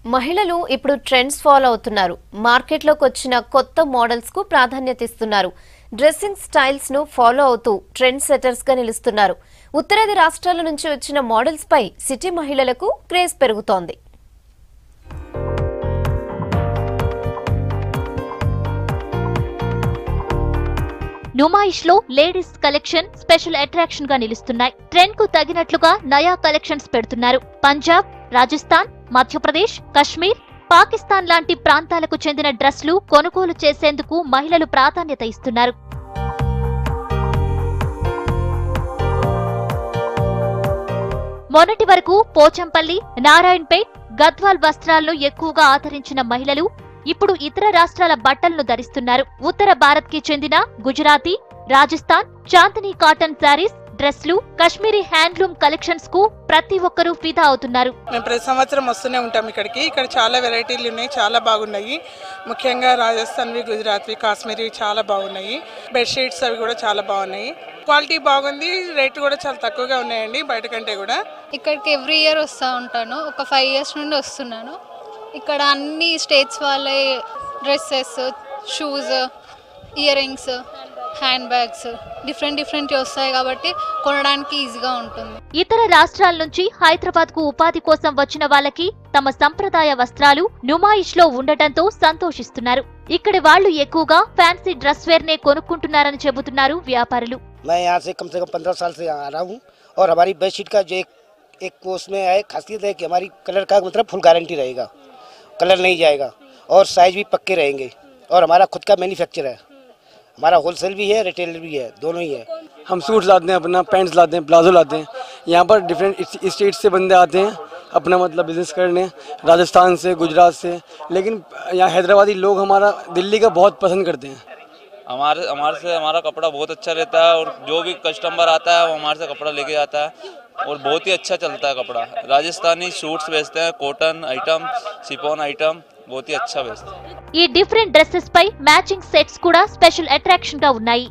మహిళలు ఇప్పుడు trends follow అవుతున్నారు. మార్కెట్లోకి వచ్చిన కొత్త మోడల్స్ కు ప్రాధాన్యత ఇస్తున్నారు. డ్రెస్సింగ్ స్టైల్స్ ను ఫాలో అవుతూ ట్రెండ్ సెటర్స్ గా నిలుస్తున్నారు. ఉత్తరాది రాష్ట్రాల నుంచి వచ్చిన మోడల్స్ పై సిటీ మహిళలకు క్రేజ్ పెరుగుతోంది. నుమాయిష్ లో లేడీస్ కలెక్షన్ స్పెషల్ అట్రాక్షన్ గా నిలుస్తున్నాయి. ట్రెండ్ కు తగినట్లుగా నయా కలెక్షన్స్ పెడుతున్నారు. పంజాబ్, రాజస్థాన్, మధ్యప్రదేశ్, కశ్మీర్, పాకిస్తాన్ లాంటి ప్రాంతాలకు చెందిన డ్రెస్లు కొనుగోలు చేసేందుకు మహిళలు ప్రాధాన్యత ఇస్తున్నారు. మొన్నటి వరకు పోచంపల్లి, నారాయణపేట్, గద్వాల్ వస్త్రాలను ఎక్కువగా ఆదరించిన మహిళలు ఇప్పుడు ఇతర రాష్ట్రాల బట్టలను ధరిస్తున్నారు. ఉత్తర భారత్ కి చెందిన గుజరాతీ, రాజస్థాన్, చాందనీ కాటన్ శారీస్, డ్రెస్లు, కాశ్మీరీ హ్యాండ్లూమ్ కలెక్షన్స్ కు ప్రతి ఒక్కరూ ఫిదా అవుతున్నారు. మేము ప్రతి సంవత్సరం వస్తూనే ఉంటాం ఇక్కడికి. ఇక్కడ చాలా వెరైటీలు ఉన్నాయి, చాలా బాగున్నాయి. ముఖ్యంగా రాజస్థాన్వి, గుజరాత్వి, కాశ్మీరీ చాలా బాగున్నాయి. బెడ్షీట్స్ అవి కూడా చాలా బాగున్నాయి. క్వాలిటీ బాగుంది, రేట్ కూడా చాలా తక్కువగా ఉన్నాయండి బయట కంటే కూడా. ఇక్కడికి ఎవ్రీ ఇయర్ వస్తూ ఉంటాను. ఒక 5 years నుండి వస్తున్నాను. ఇక్కడ అన్ని స్టేట్స్ వాళ్ళ dresses, shoes, ear rings, hand bags different వస్తాయి కాబట్టి కొనడానికి ఈజీగా ఉంటుంది. ఇతర రాష్ట్రాల నుంచి హైదరాబాద్ కు ఉపాధి కోసం వచ్చిన వాళ్ళకి తమ సంప్రదాయ వస్త్రాలు నుమాయిష్ లో ఉండటంతో సంతోషిస్తున్నారు. ఇక్కడి వాళ్ళు ఎక్కువగా ఫ్యాన్సీ డ్రెస్ వేర్ నే కొనుక్కుంటున్నారని చెబుతున్నారు వ్యాపారులు. मैं यहाँ से कम 15 साल से आ रहा हूँ और हमारी बेडशीट का जो एक उसमें है खासियत है कि हमारी कलर का मतलब फुल गारंटी रहेगा, कलर नहीं जाएगा और साइज भी पक्के रहेंगे और हमारा खुद का मैन्युफैक्चर है. हमारा होलसेल भी है, रिटेल भी है, दोनों ही है. हम सूट्स लाते हैं, अपना पैंट्स लाते हैं, प्लाजो लाते हैं. यहाँ पर डिफरेंट स्टेट से बंदे आते हैं अपना मतलब बिजनेस करने, राजस्थान से, गुजरात से. लेकिन यहाँ हैदराबादी लोग हमारा दिल्ली का बहुत पसंद करते हैं. हमारे से हमारा कपड़ा बहुत अच्छा रहता है और जो भी कस्टमर आता है वो हमारे से कपड़ा लेके जाता है और बहुत ही अच्छा चलता है कपड़ा. राजस्थानी सूट्स बेचते हैं, कॉटन आइटम, शिफॉन आइटम बहुत ही अच्छा बेचते हैं. ఈ డిఫరెంట్ డ్రెస్సెస్ పై మ్యాచింగ్ సెట్స్ కూడా స్పెషల్ అట్రాక్షన్ గా ఉన్నాయి.